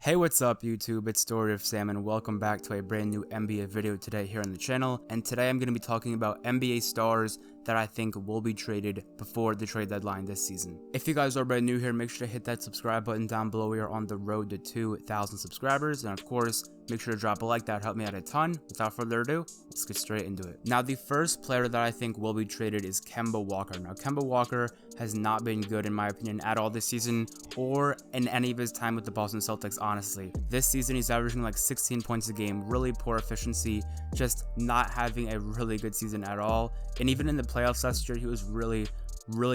Hey, what's up YouTube? It's Story of Sam and welcome back to a brand new NBA video today here on the channel. And today I'm going to be talking about NBA stars that I think will be traded before the trade deadline this season. If you guys are brand new here, make sure to hit that subscribe button down below. We are on the road to 2,000 subscribers, and of course, make sure to drop a like. That would help me out a ton. Without further ado, let's get straight into it. Now, the first player that I think will be traded is Kemba Walker. Now, Kemba Walker has not been good in my opinion at all this season or in any of his time with the Boston Celtics, honestly. This season, he's averaging like 16 points a game, really poor efficiency, just not having a really good season at all. And even in the playoffs last year, he was really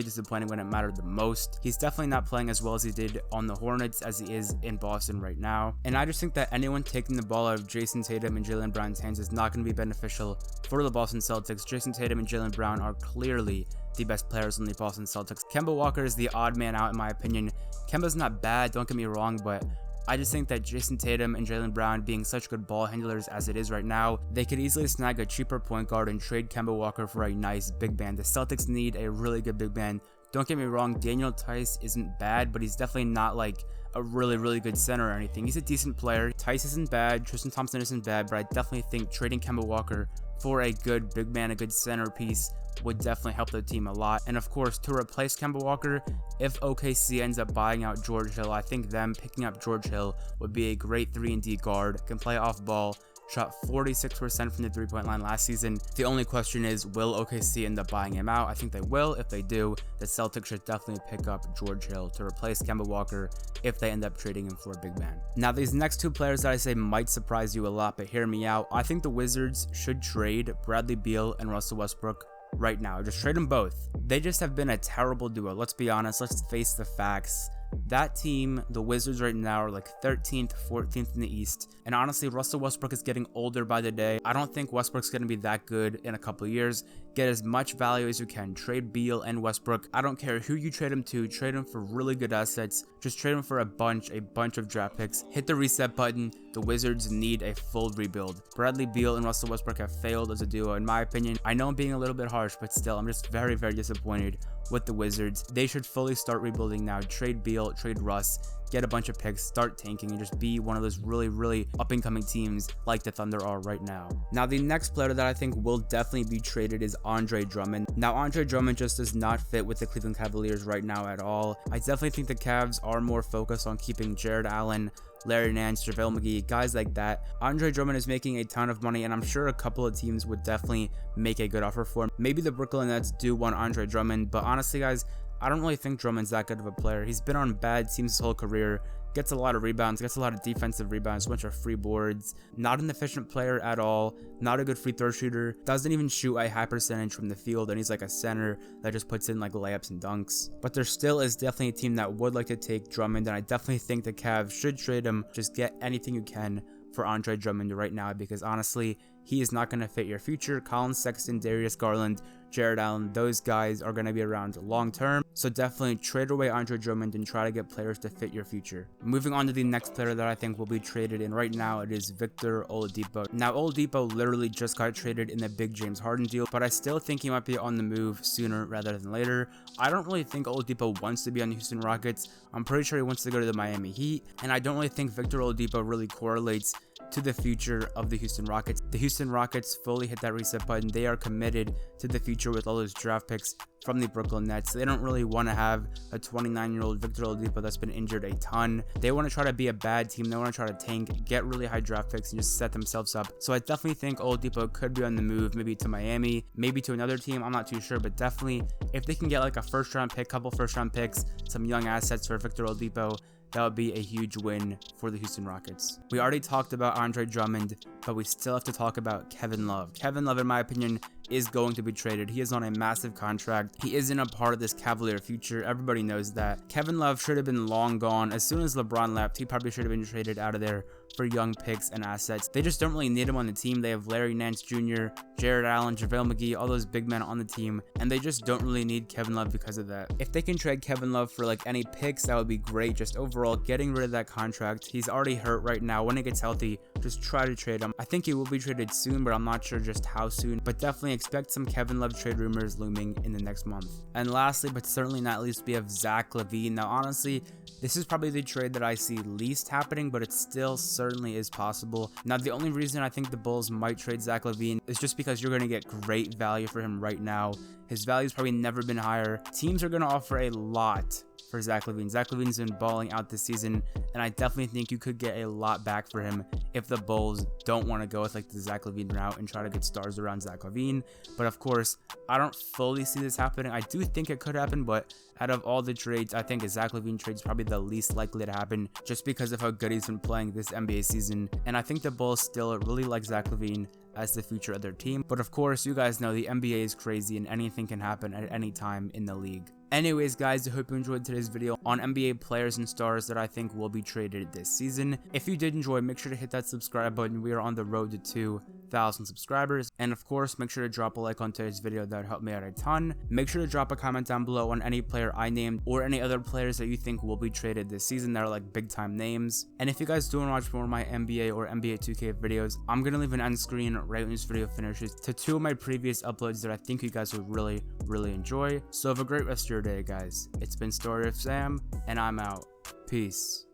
disappointing when it mattered the most. He's definitely not playing as well as he did on the Hornets as he is in Boston right now. And I just think that anyone taking the ball out of Jason Tatum and Jaylen Brown's hands is not going to be beneficial for the Boston Celtics. Jason Tatum and Jaylen Brown are clearly the best players on the Boston Celtics. Kemba Walker is the odd man out in my opinion. Kemba's not bad, don't get me wrong, but I just think that Jason Tatum and Jaylen Brown being such good ball handlers as it is right now, they could easily snag a cheaper point guard and trade Kemba Walker for a nice big man. The Celtics need a really good big man. Don't get me wrong, Daniel Tice isn't bad, but he's definitely not like a really good center or anything. He's a decent player. Tice isn't bad, Tristan Thompson isn't bad, but I definitely think trading Kemba Walker for a good big man, a good centerpiece, would definitely help the team a lot. And of course, to replace Kemba Walker, if OKC ends up buying out George Hill, I think them picking up George Hill would be a great 3-and-D guard, can play off ball, shot 46% from the three-point line last season. The only question is, will OKC end up buying him out? I think they will. If they do, the Celtics should definitely pick up George Hill to replace Kemba Walker if they end up trading him for a big man. Now, these next two players that I say might surprise you a lot, but hear me out. I think the Wizards should trade Bradley Beal and Russell Westbrook right now. Just trade them both. They just have been a terrible duo. Let's be honest. Let's face the facts. That team, the Wizards right now, are like 13th, 14th in the East. And honestly, Russell Westbrook is getting older by the day. I don't think Westbrook's going to be that good in a couple of years. Get as much value as you can. Trade Beal and Westbrook. I don't care who you trade them to. Trade them for really good assets. Just trade them for a bunch of draft picks. Hit the reset button. The Wizards need a full rebuild. Bradley Beal and Russell Westbrook have failed as a duo, in my opinion. I know I'm being a little bit harsh, but still, I'm just very disappointed with the Wizards. They should fully start rebuilding now. Trade Beal, trade Russ, get a bunch of picks, start tanking, and just be one of those really up-and-coming teams like the Thunder are right now. Now, the next player that I think will definitely be traded is Andre Drummond. Now, Andre Drummond just does not fit with the Cleveland Cavaliers right now at all. I definitely think the Cavs are more focused on keeping Jared Allen, Larry Nance, JaVale McGee, guys like that. Andre Drummond is making a ton of money, and I'm sure a couple of teams would definitely make a good offer for him. Maybe the Brooklyn Nets do want Andre Drummond, but honestly, guys, I don't really think Drummond's that good of a player. He's been on bad teams his whole career, gets a lot of rebounds, gets a lot of defensive rebounds, a bunch of free boards, not an efficient player at all, not a good free throw shooter, doesn't even shoot a high percentage from the field, and he's like a center that just puts in like layups and dunks. But there still is definitely a team that would like to take Drummond, and I definitely think the Cavs should trade him. Just get anything you can for Andre Drummond right now, because honestly, he is not going to fit your future. Colin Sexton, Darius Garland, Jared Allen, those guys are going to be around long term. So definitely trade away Andre Drummond and try to get players to fit your future. Moving on to the next player that I think will be traded, and right now it is Victor Oladipo. Now, Oladipo literally just got traded in the big James Harden deal, but I still think he might be on the move sooner rather than later. I don't really think Oladipo wants to be on the Houston Rockets. I'm pretty sure he wants to go to the Miami Heat, and I don't really think Victor Oladipo really correlates to the future of the Houston Rockets. The Houston Rockets fully hit that reset button. They are committed to the future with all those draft picks from the Brooklyn Nets. They don't really want to have a 29-year-old Victor Oladipo that's been injured a ton. They want to try to be a bad team. They want to try to tank, get really high draft picks, and just set themselves up. So I definitely think Oladipo could be on the move, maybe to Miami, maybe to another team. I'm not too sure, but definitely if they can get like a first-round pick, couple first-round picks, some young assets for Victor Oladipo, that would be a huge win for the Houston Rockets. We already talked about Andre Drummond, but we still have to talk about Kevin Love. Kevin Love, in my opinion, is going to be traded. He is on a massive contract. He isn't a part of this Cavalier future. Everybody knows that. Kevin Love should have been long gone. As soon as LeBron left, he probably should have been traded out of there for young picks and assets. They just don't really need him on the team. They have Larry Nance Jr., Jared Allen, JaVale McGee, all those big men on the team, and they just don't really need Kevin Love because of that. If they can trade Kevin Love for like any picks, that would be great. Just overall, getting rid of that contract. He's already hurt right now. When he gets healthy, just try to trade him. I think he will be traded soon, but I'm not sure just how soon. But definitely expect some Kevin Love trade rumors looming in the next month. And lastly, but certainly not least, we have Zach LaVine. Now, honestly, This is probably the trade that I see least happening, but it still certainly is possible. Now, the only reason I think the Bulls might trade Zach LaVine is just because you're going to get great value for him right now. His value's probably never been higher. Teams are going to offer a lot for Zach LaVine. Zach LaVine's been balling out this season, and I definitely think you could get a lot back for him if the Bulls don't want to go with like the Zach LaVine route and try to get stars around Zach LaVine. But of course, I don't fully see this happening. I do think it could happen, but out of all the trades, I think a Zach LaVine trade is probably the least likely to happen just because of how good he's been playing this NBA season. And I think the Bulls still really like Zach LaVine as the future of their team. But of course, you guys know the NBA is crazy and anything can happen at any time in the league. Anyways, guys, I hope you enjoyed today's video on NBA players and stars that I think will be traded this season. If you did enjoy, make sure to hit that subscribe button. We are on the road to 2,000 subscribers. And of course, make sure to drop a like on today's video. That would help me out a ton. Make sure to drop a comment down below on any player I named or any other players that you think will be traded this season that are like big time names. And if you guys do want to watch more of my NBA or NBA 2K videos, I'm going to leave an end screen right when this video finishes to 2 of my previous uploads that I think you guys would really enjoy. So have a great rest of your day, guys. It's been Story of Sam, and I'm out. Peace.